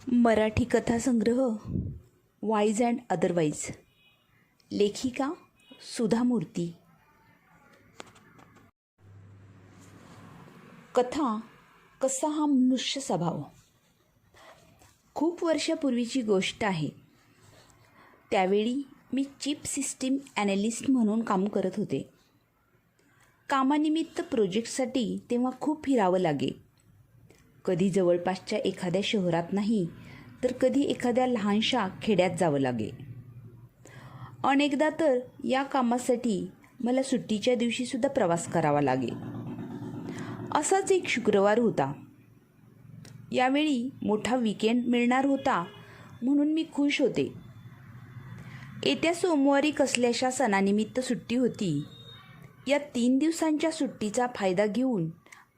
मराठी कथासंग्रह wise and otherwise. लेखिका सुधा मूर्ती. कथा कसा हा मनुष्य स्वभाव. खूप वर्षापूर्वीची गोष्ट आहे. त्यावेळी मी चिप सिस्टीम ॲनालिस्ट म्हणून काम करत होते. कामानिमित्त प्रोजेक्टसाठी तेव्हा खूप फिरावं लागे. कधी जवळपासच्या एखाद्या शहरात नाही तर कधी एखाद्या लहानशा खेड्यात जावं लागे. अनेकदा तर या कामासाठी मला सुट्टीच्या दिवशीसुद्धा प्रवास करावा लागे. असाच एक शुक्रवार होता. यावेळी मोठा वीकेंड मिळणार होता म्हणून मी खुश होते. येत्या सोमवारी कसल्याशा सणानिमित्त सुट्टी होती. या 3 दिवसांच्या सुट्टीचा फायदा घेऊन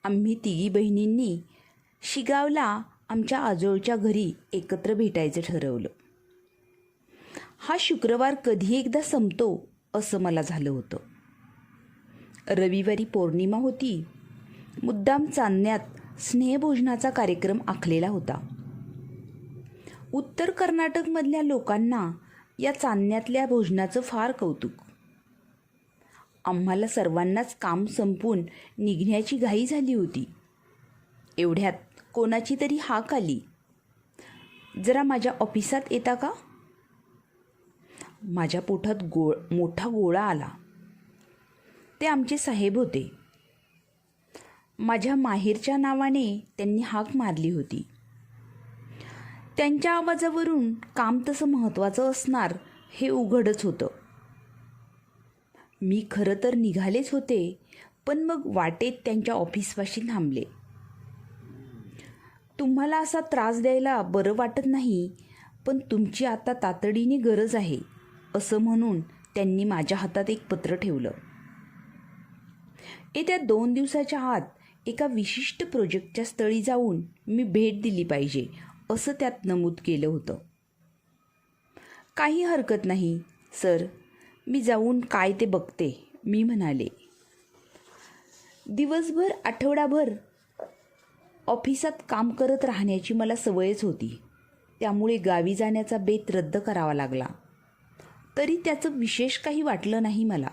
आम्ही तिघी बहिणींनी शिगावला आमच्या आजोळच्या घरी एकत्र भेटायचं ठरवलं. हा शुक्रवार कधी एकदा संपतो असं मला झालं होतं. रविवारी पौर्णिमा होती. मुद्दाम चांदण्यात स्नेहभोजनाचा कार्यक्रम आखलेला होता. उत्तर कर्नाटकमधल्या लोकांना या चांदण्यातल्या भोजनाचं फार कौतुक. आम्हाला सर्वांनाच काम संपून निघण्याची घाई झाली होती. एवढ्यात कोणाची तरी हाक आली, जरा माझ्या ऑफिसात येता का? माझ्या पोटात मोठा गोळा आला. ते आमचे साहेब होते. माझ्या माहेरच्या नावाने त्यांनी हाक मारली होती. त्यांच्या आवाजावरून काम तसं महत्त्वाचं असणार हे उघडच होतं. मी खरं तर निघालेच होते, पण मग वाटेत त्यांच्या ऑफिसपाशी थांबले. तुम्हाला असा त्रास द्यायला बरं वाटत नाही, पण तुमची आता तातडीने गरज आहे असं म्हणून त्यांनी माझ्या हातात एक पत्र ठेवलं. येत्या 2 दिवसाच्या आत एका विशिष्ट प्रोजेक्टच्या स्थळी जाऊन मी भेट दिली पाहिजे असं त्यात नमूद केलं होतं. काही हरकत नाही सर, मी जाऊन काय ते बघते, मी म्हणाले. दिवसभर आठवडाभर ऑफिसात काम करत राहण्याची मला सवयच होती. त्यामुळे गावी जाण्याचा बेत रद्द करावा लागला. तरी त्याचं विशेष काही वाटलं नाही मला.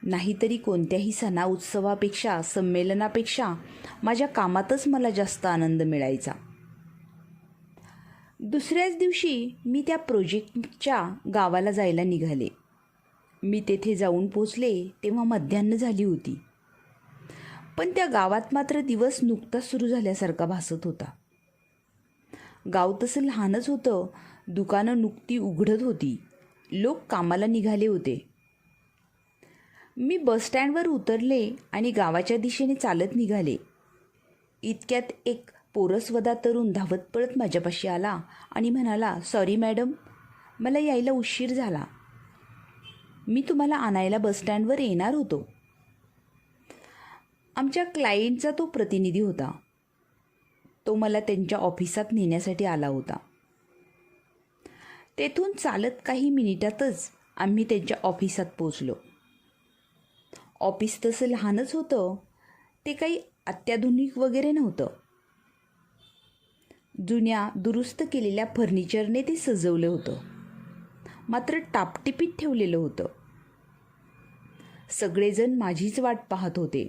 नाहीतरी कोणत्याही सणा उत्सवापेक्षा संमेलनापेक्षा माझ्या कामातच मला जास्त आनंद मिळायचा. दुसऱ्याच दिवशी मी त्या प्रोजेक्टच्या गावाला जायला निघाले. मी तेथे जाऊन पोचले तेव्हा मध्यान्ह झाली होती. पण त्या गावात मात्र दिवस नुकताच सुरू झाल्यासारखा भासत होता. गाव तसं लहानच होतं. दुकानं नुकती उघडत होती. लोक कामाला निघाले होते. मी बसस्टँडवर उतरले आणि गावाच्या दिशेने चालत निघाले. इतक्यात एक पोरसवदा तरुण धावत पळत माझ्यापाशी आला आणि म्हणाला, सॉरी मॅडम, मला यायला उशीर झाला. मी तुम्हाला आणायला बसस्टँडवर येणार होतो. आमच्या क्लायंटचा तो प्रतिनिधी होता. तो मला त्यांच्या ऑफिसात नेण्यासाठी आला होता. तेथून चालत काही मिनिटातच आम्ही त्यांच्या ऑफिसात पोचलो. ऑफिस तसं लहानच होतं. ते काही अत्याधुनिक वगैरे नव्हतं. जुन्या दुरुस्त केलेल्या फर्निचरने ते सजवलं होतं, मात्र टापटिपीत ठेवलेलं होतं. सगळेजण माझीच वाट पाहत होते.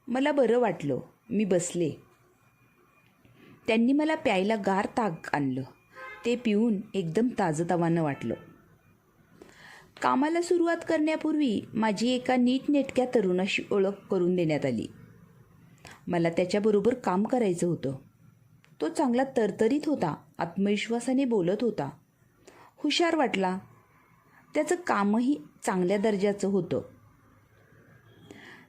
मला बरं वाटलं. मी बसले. त्यांनी मला प्यायला गार ताक आणलं. ते पिऊन एकदम ताजंतवानं वाटलं. कामाला सुरुवात करण्यापूर्वी माझी एका नीटनेटक्या तरुणाशी ओळख करून देण्यात आली. मला त्याच्याबरोबर काम करायचं होतं. तो चांगला तरतरीत होता. आत्मविश्वासाने बोलत होता. हुशार वाटला. त्याचं कामही चांगल्या दर्जाचं होतं.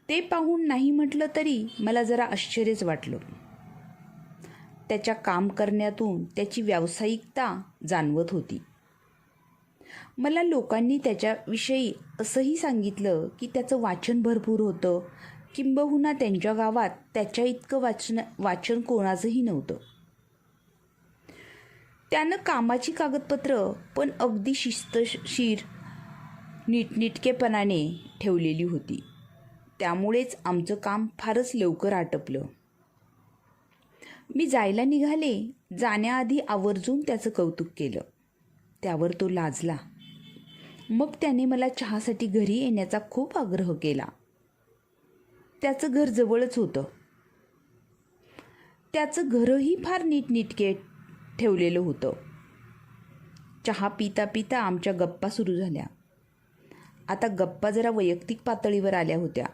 ते पाहून नाही म्हटलं तरी मला जरा आश्चर्यच वाटलं. त्याच्या काम करण्यातून त्याची व्यावसायिकता जाणवत होती. मला लोकांनी त्याच्याविषयी असंही सांगितलं की त्याचं वाचन भरपूर होतं. किंबहुना त्यांच्या गावात त्याच्या इतकं वाचन कोणाचंही नव्हतं. त्यानं कामाची कागदपत्र पण अगदी शिस्तशीर नीटनेटकेपणाने ठेवलेली होती. त्यामुळेच आमचं काम फारच लवकर आटपलं. मी जायला निघाले. जाण्याआधी आवर्जून त्याचं कौतुक केलं. त्यावर तो लाजला. मग त्याने मला चहासाठी घरी येण्याचा खूप आग्रह केला. त्याचं घर जवळच होतं. त्याचं घरही फार नीटनेटके ठेवलेलं होतं. चहा पिता पिता आमच्या गप्पा सुरू झाल्या. आता गप्पा जरा वैयक्तिक पातळीवर आल्या होत्या.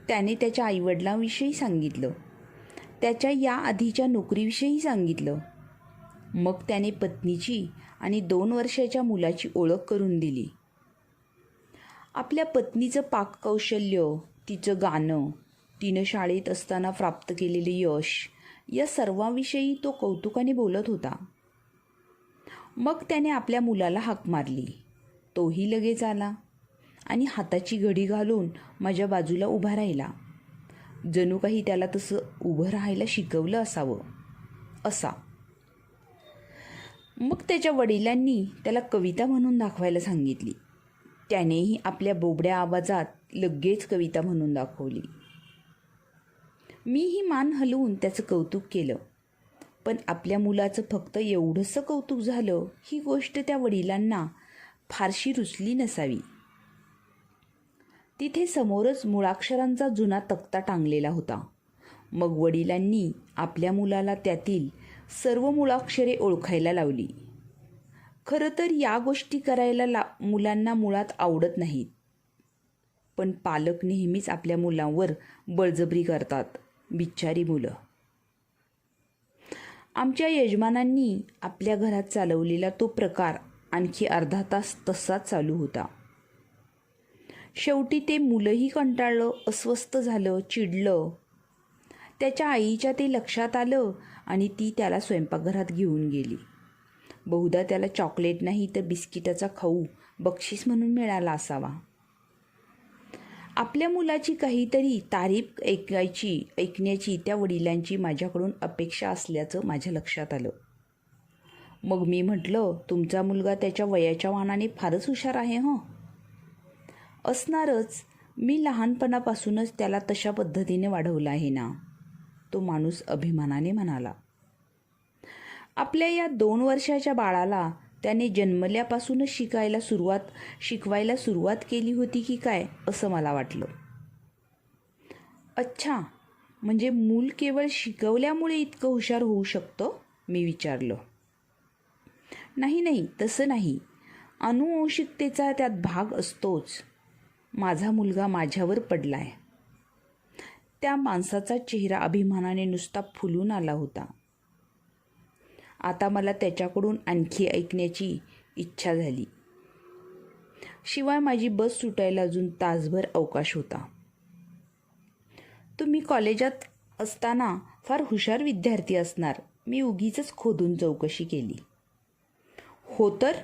त्याने त्याच्या आईवडिलांविषयी सांगितलं. त्याच्या या आधीच्या नोकरीविषयी सांगितलं. मग त्याने पत्नीची आणि 2 वर्षाच्या मुलाची ओळख करून दिली. आपल्या पत्नीचं पाककौशल्य, तिचं गाणं, तिनं शाळेत असताना प्राप्त केलेले यश, या सर्वांविषयी तो कौतुकाने बोलत होता. मग त्याने आपल्या मुलाला हाक मारली. तोही लगेच आला आणि हाताची घडी घालून माझ्या बाजूला उभा राहिला. जणू काही त्याला तसं उभं राहायला शिकवलं असावं असा. मग त्याच्या वडिलांनी त्याला कविता म्हणून दाखवायला सांगितली. त्यानेही आपल्या बोबड्या आवाजात लगेच कविता म्हणून दाखवली. मीही मान हलवून त्याचं कौतुक केलं. पण आपल्या मुलाचं फक्त एवढंसं कौतुक झालं ही गोष्ट त्या वडिलांना फारशी रुचली नसावी. तिथे समोरच मुळाक्षरांचा जुना तक्ता टांगलेला होता. मग वडिलांनी आपल्या मुलाला त्यातील सर्व मुळाक्षरे ओळखायला लावली. खरं तर या गोष्टी करायला मुलांना मुळात आवडत नाहीत. पण पालक नेहमीच आपल्या मुलांवर बळजबरी करतात. बिचारी मुलं. आमच्या यजमानांनी आपल्या घरात चालवलेला तो प्रकार आणखी अर्धा तास तसाच चालू होता. शेवटी ते मुलंही कंटाळलं, अस्वस्थ झालं, चिडलं. त्याच्या आईच्या ते लक्षात आलं आणि ती त्याला स्वयंपाकघरात घेऊन गेली. बहुधा त्याला चॉकलेट नाही तर बिस्किटाचा खाऊ बक्षीस म्हणून मिळाला असावा. आपल्या मुलाची काहीतरी तारीफ ऐकण्याची त्या वडिलांची माझ्याकडून अपेक्षा असल्याचं माझ्या लक्षात आलं. मग मी म्हटलं, तुमचा मुलगा त्याच्या वयाच्या मानाने फारच हुशार आहे हं. असणारच. मी लहानपणापासूनच त्याला तशा पद्धतीने वाढवलं आहे ना, तो माणूस अभिमानाने म्हणाला. आपल्या या 2 वर्षाच्या बाळाला त्याने जन्मल्यापासूनच शिकवायला सुरुवात केली होती की काय असं मला वाटलं. अच्छा, म्हणजे मूल केवळ शिकवल्यामुळे इतकं हुशार होऊ शकतं, मी विचारलं. नाही, तसं नाही. अनुवंशिकतेचा त्यात भाग असतोच. माझा मुलगा माझ्यावर पडलाय. त्या माणसाचा चेहरा अभिमानाने नुसता फुलून आला होता. आता मला त्याच्याकडून आणखी ऐकण्याची इच्छा झाली. शिवाय माझी बस सुटायला अजून तासभर अवकाश होता. तुम्ही कॉलेजात असताना फार हुशार विद्यार्थी असणार, मी उगीचच खोदून चौकशी केली. हो तर,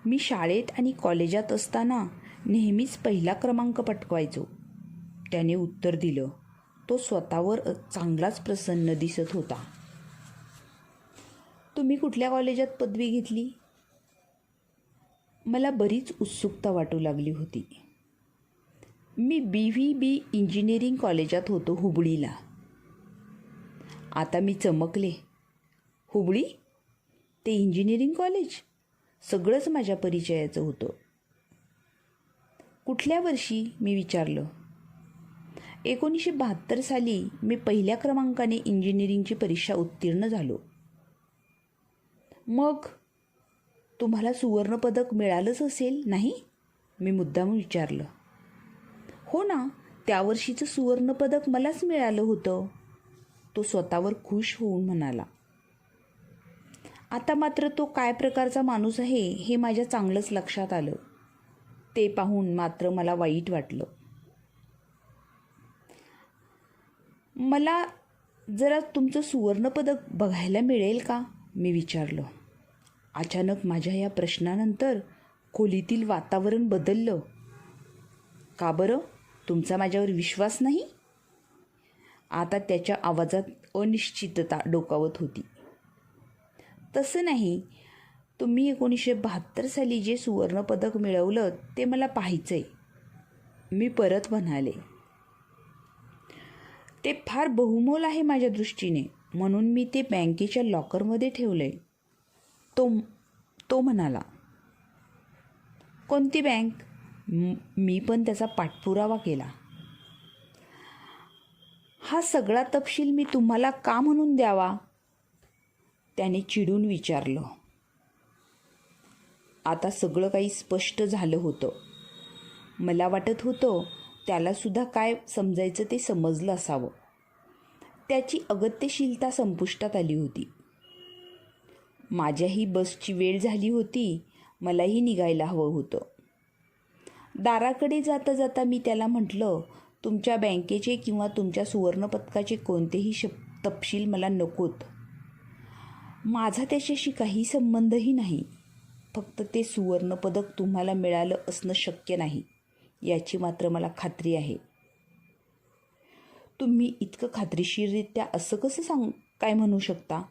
मी शाळेत आणि कॉलेजात असताना नेहमीच पहिला क्रमांक पटकवायचो, त्याने उत्तर दिलं. तो स्वतःवर चांगलाच प्रसन्न दिसत होता. तुम्ही कुठल्या कॉलेजात पदवी घेतली? मला बरीच उत्सुकता वाटू लागली होती. मी BVB इंजिनिअरिंग कॉलेजात होतो, हुबळीला. आता मी चमकले. हुबळी? ते इंजिनिअरिंग कॉलेज? सगळंच माझ्या परिचयाचं होतं. कुठल्या वर्षी, मी विचारलं. 1972 साली मी पहिल्या क्रमांकाने इंजिनिअरिंगची परीक्षा उत्तीर्ण झालो. मग तुम्हाला सुवर्णपदक मिळालंच असेल नाही, मी मुद्दाम विचारलं. हो ना, त्या वर्षीचं सुवर्णपदक मलाच मिळालं होतं, तो स्वतःवर खुश होऊन म्हणाला. आता मात्र तो काय प्रकारचा माणूस आहे हे माझ्या चांगलंच लक्षात आलं. ते पाहून मात्र मला वाईट वाटलं. मला जरा तुमचं सुवर्णपदक बघायला मिळेल का, मी विचारलं. अचानक माझ्या या प्रश्नानंतर खोलीतील वातावरण बदललं. का बरं, तुमचा माझ्यावर विश्वास नाही? आता त्याच्या आवाजात अनिश्चितता डोकावत होती. तसं नाही, तुम्ही 1972 साली जे सुवर्णपदक मिळवलं ते मला पाहायचंय, मी परत म्हणाले. ते फार बहुमोल आहे माझ्या दृष्टीने. म्हणून मी ते बँकेच्या लॉकरमध्ये ठेवले. तो तो म्हणाला. कोणती बँक? मी पण त्याचा पाठपुरावा केला. हा सगळा तपशील मी तुम्हाला का म्हणून द्यावा? त्याने चिडून विचारलं. आता सगळं काही स्पष्ट झालं होतं. मला वाटत होतं त्यालासुद्धा काय समजायचं ते समजलं असावं. त्याची अगत्यशीलता संपुष्टात आली होती. माझ्याही बसची वेळ झाली होती. मलाही निघायला हवं होतं. दाराकडे जाता जाता मी त्याला म्हटलं, तुमच्या बँकेचे किंवा तुमच्या सुवर्णपदकाचे कोणतेही तपशील मला नकोत. माझा त्याच्याशी काही संबंधही नाही. फक्त ते सुवर्णपदक तुम्हाला मिळालं असणं शक्य नाही याची मात्र मला खात्री आहे. तुम्ही इतकं खात्रीशीररित्या असं कसं काय म्हणू शकता?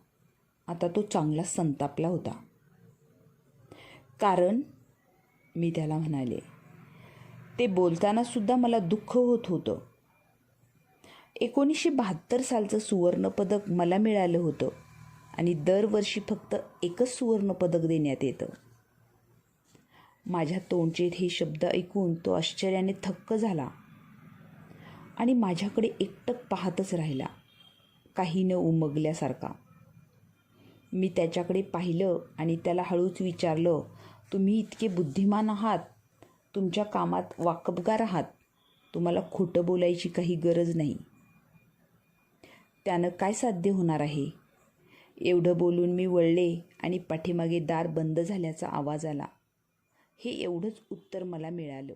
आता तो चांगला संतापला होता. कारण मी त्याला म्हणाले, ते बोलतानासुद्धा मला दुःख होत होतं. 1972 सालचं सुवर्णपदक मला मिळालं होतं आणि दरवर्षी फक्त एकच सुवर्णपदक देण्यात येतं. माझ्या तोंडचे हे शब्द ऐकून तो आश्चर्याने थक्क झाला आणि माझ्याकडे एकटक पाहतच राहिला, काही न उमगल्यासारखा. मी त्याच्याकडे पाहिलं आणि त्याला हळूच विचारलं, तुम्ही इतके बुद्धिमान आहात, तुमच्या कामात वाकबगार आहात, तुम्हाला खोटं बोलायची काही गरज नाही. त्यानं काय साध्य होणार आहे? एवढं बोलून मी वळले आणि पाठीमागे दार बंद झाल्याचा आवाज आला. हे एवढंच उत्तर मला मिळालं.